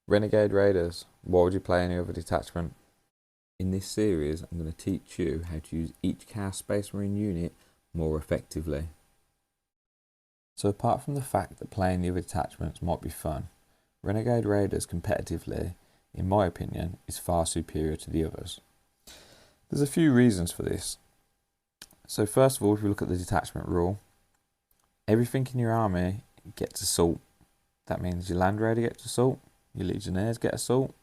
Renegade Raiders, why would you play any other detachment? In this series, I'm going to teach you how to use each Chaos Space Marine unit more effectively. So apart from the fact that playing the other detachments might be fun, Renegade Raiders competitively, in my opinion, is far superior to the others. There's a few reasons for this. So first of all, if we look at the detachment rule, everything in your army gets assault. That means your Land Raider gets assault, your Legionnaires get assault,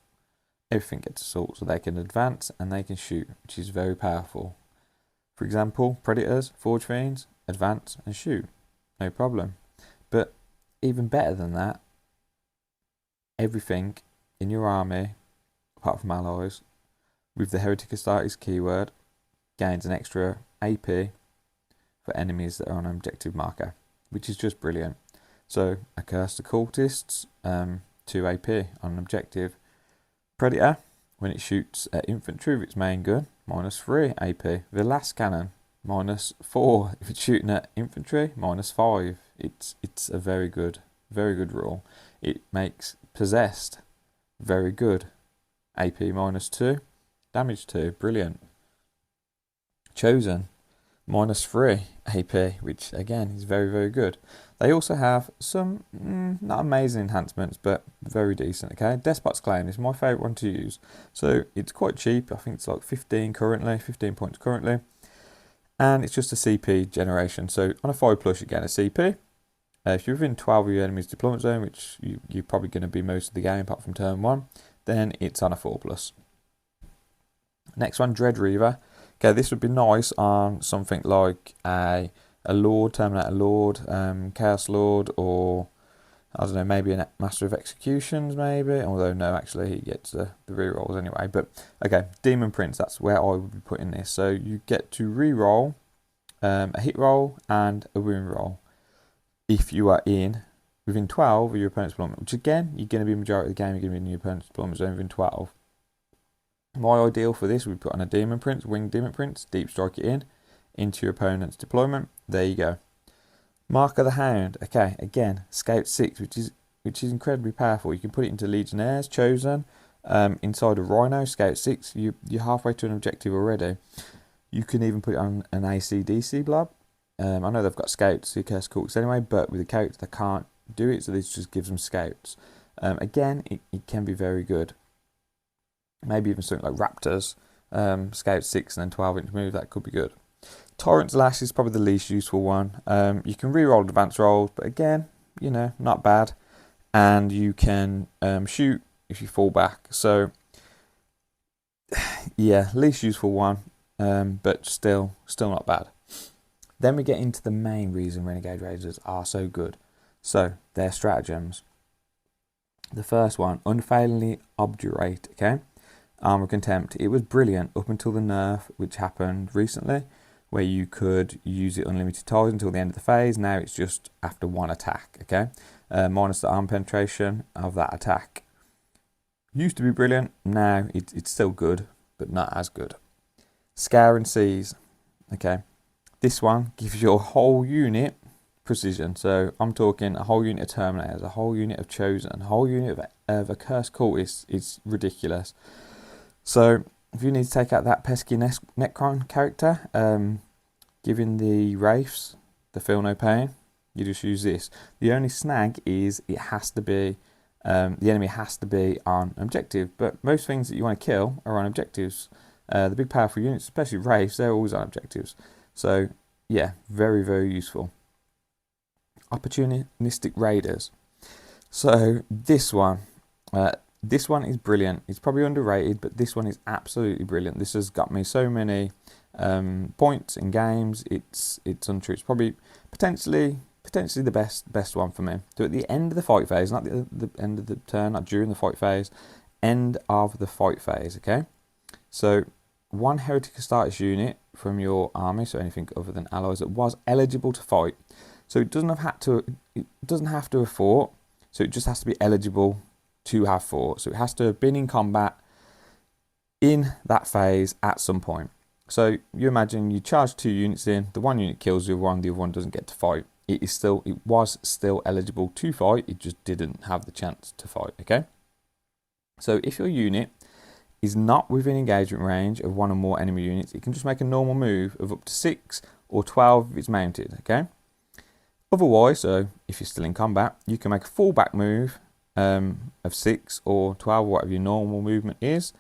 everything gets assault, so they can advance and they can shoot, which is very powerful. For example, Predators, Forge Fiends, advance and shoot, no problem. But even better than that, everything in your army, apart from allies, with the Heretic Astartes keyword, gains an extra AP for enemies that are on an objective marker, which is just brilliant. So, Accursed Occultists, 2 AP on an objective. Predator, when it shoots at infantry with its main gun, -3 AP. The last cannon, -4. If it's shooting at infantry, -5. It's a very good rule. It makes Possessed very good. AP -2, damage 2, brilliant. Chosen, -3 AP, which again is very good. They also have some not amazing enhancements, but very decent. Okay, Despot's Claim is my favourite one to use. So it's quite cheap. I think it's like 15 points currently, and it's just a CP generation. So on a 5+, you get a CP. If you're within 12 of your enemy's deployment zone, which you're probably going to be most of the game apart from turn 1, then it's on a 4+. Next one, Dread Reaver. Okay, this would be nice on something like a Lord, Terminator Lord, Chaos Lord, or I don't know, maybe a Master of Executions, maybe. Although no, actually he gets the rerolls anyway. But okay, Demon Prince, that's where I would be putting this. So you get to reroll a hit roll and a wound roll if you are within 12 of your opponent's deployment. Which again, you're going to be majority of the game. You're going to be in your opponent's deployment zone within 12. My ideal for this would be put on a Demon Prince, Winged Demon Prince, deep strike it into your opponent's deployment. There you go. Mark of the Hound. Okay, again, Scout 6, which is incredibly powerful. You can put it into Legionnaires, Chosen, inside a Rhino, Scout 6. You're halfway to an objective already. You can even put it on an AC/DC blob. I know they've got Scouts, who Curse Corks anyway, but with the character they can't do it, so this just gives them Scouts. Again, it can be very good. Maybe even something like Raptors, Scout 6 and then 12-inch move, that could be good. Torrent's Lash is probably the least useful one. You can re-roll advance rolls, but again, not bad. And you can shoot if you fall back. So, yeah, least useful one, but still not bad. Then we get into the main reason Renegade Raiders are so good. So, their stratagems. The first one, Unfailingly Obdurate, okay? Armor Contempt. It was brilliant up until the nerf, which happened recently, where you could use it unlimited times until the end of the phase. Now it's just after one attack, okay? Minus the arm penetration of that attack. Used to be brilliant, now it's still good, but not as good. Scour and Seize, okay? This one gives your whole unit precision. So I'm talking a whole unit of Terminators, a whole unit of Chosen, a whole unit of Accursed Cultists. It's ridiculous. So if you need to take out that pesky Necron character, giving the Wraiths the Feel No Pain, you just use this. The only snag is it has to be, the enemy has to be on objective, but most things that you want to kill are on objectives. The big powerful units, especially Wraiths, they're always on objectives. So yeah, very useful. Opportunistic Raiders. So this one is brilliant. It's probably underrated, but this one is absolutely brilliant. This has got me so many points in games. It's untrue. It's probably potentially the best one for me. So at the end of the fight phase, not the end of the turn, not during the fight phase, end of the fight phase. Okay, so one Heretic Astartes unit from your army, so anything other than allies that was eligible to fight. So it doesn't have to have fought. So it just has to be eligible to have fought. So it has to have been in combat in that phase at some point. So you imagine you charge 2 units in, the one unit kills the other one doesn't get to fight. It was still eligible to fight, it just didn't have the chance to fight, okay? So if your unit is not within engagement range of one or more enemy units, it can just make a normal move of up to 6 or 12 if it's mounted, okay? Otherwise, so if you're still in combat, you can make a fallback move of 6 or 12, whatever your normal movement is,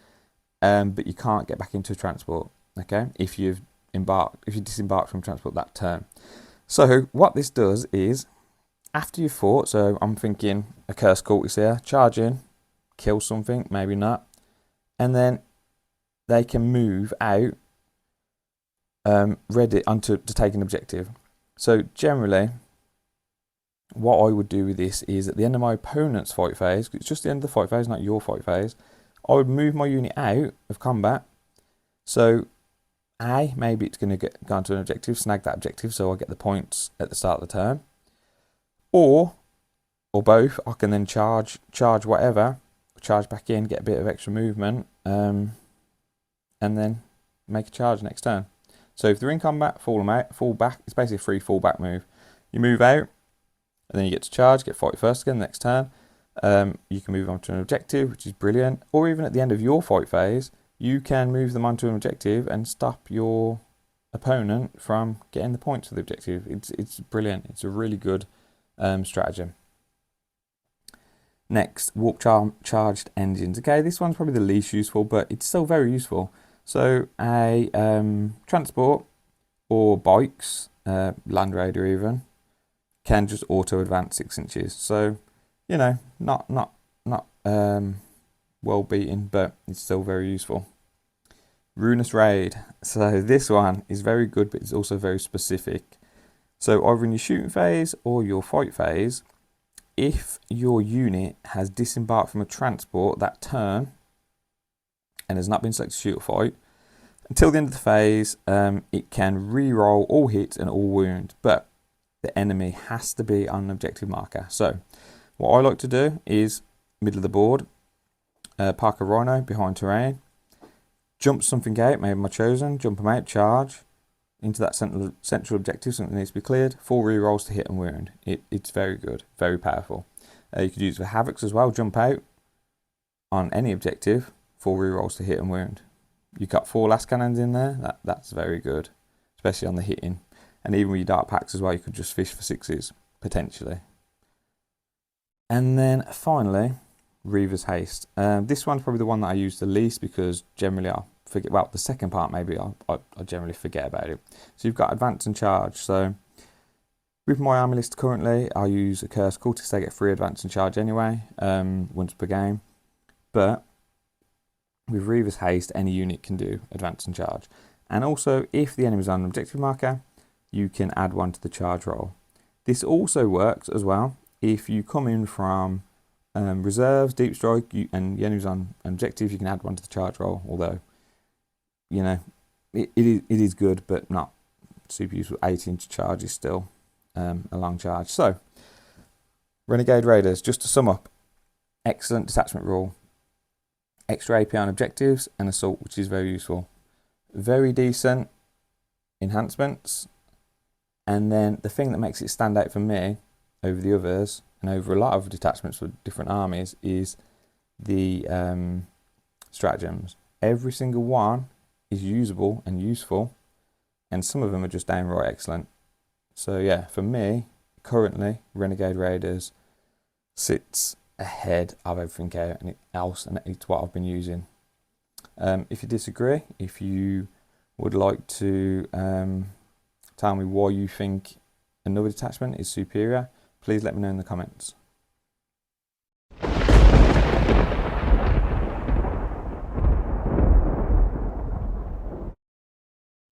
but you can't get back into a transport, okay? If you disembark from transport that turn. So what this does is, after you've fought, so I'm thinking a Curse Cult is here, charge in, kill something, maybe not, and then they can move out ready to take an objective. So generally, what I would do with this is at the end of my opponent's fight phase, it's just the end of the fight phase, not your fight phase, I would move my unit out of combat. So maybe it's going to go onto an objective, snag that objective so I get the points at the start of the turn. Or both, I can then charge whatever, charge back in, get a bit of extra movement, and then make a charge next turn. So if they're in combat, fall back. It's basically a free fallback move. You move out, and then you get to charge, get 41st again next turn. You can move on to an objective, which is brilliant. Or even at the end of your fight phase, you can move them onto an objective and stop your opponent from getting the points for the objective. It's brilliant. It's a really good stratagem. Next, warp charged engines. Okay, this one's probably the least useful, but it's still very useful. So a transport or bikes, Land Raider even, can just auto advance 6 inches. So, you know, not well beaten, but it's still very useful. Ruinous Raid. So this one is very good, but it's also very specific. So either in your shooting phase or your fight phase, if your unit has disembarked from a transport that turn and has not been selected to shoot or fight, until the end of the phase, it can re-roll all hits and all wounds, but the enemy has to be on an objective marker. So what I like to do is middle of the board, park a rhino behind terrain, jump something out, maybe my chosen, jump them out, charge into that central objective, something that needs to be cleared, 4 re-rolls to hit and wound. It's very good, very powerful. You could use it for Havocs as well, jump out on any objective, 4 re-rolls to hit and wound. You got 4 last cannons in there, that's very good, especially on the hitting. And even with your dark packs as well, you could just fish for 6s, potentially. And then finally, Reaver's Haste. This one's probably the one that I use the least because generally I'll forget, well, the second part maybe I generally forget about it. So you've got Advance and Charge. So with my army list currently, I use a Curse Cultist. They get 3 Advance and Charge anyway, once per game. But with Reaver's Haste, any unit can do Advance and Charge. And also, if the enemy's on an objective marker, you can add 1 to the charge roll. This also works as well if you come in from reserves, deep strike, and the enemy's on an objective, you can add 1 to the charge roll, although, you know, it is good, but not super useful. 18 charge is still a long charge. So, Renegade Raiders, just to sum up, excellent detachment rule, extra AP on objectives, and assault, which is very useful. Very decent enhancements, and then the thing that makes it stand out for me over the others and over a lot of detachments for different armies is the stratagems. Every single one is usable and useful, and some of them are just downright excellent. So yeah, for me, currently, Renegade Raiders sits ahead of everything else, and it's what I've been using. If you disagree, if you would like to tell me why you think another detachment is superior, please let me know in the comments.